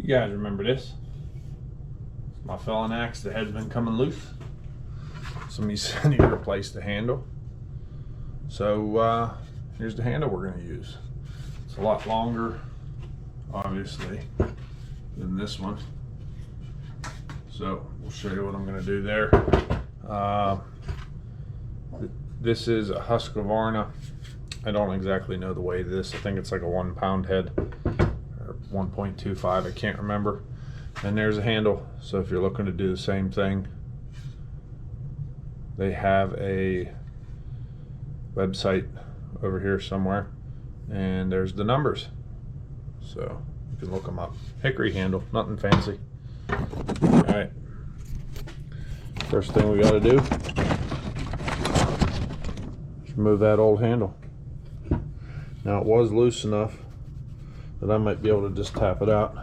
You guys remember this? My felon axe, the head's been coming loose. Somebody said I need to replace the handle. So here's the handle we're going to use. It's a lot longer, obviously, than this one. So we'll show you what I'm going to do there. This is a Husqvarna. I don't exactly know the weight of this. I think it's like a 1 pound head or 1.25. I can't remember. And there's a handle. So if you're looking to do the same thing, they have a website over here somewhere, and there's the numbers. So you can look them up. Hickory handle, nothing fancy. All right. First thing we got to do is remove that old handle. Now it was loose enough that I might be able to just tap it out.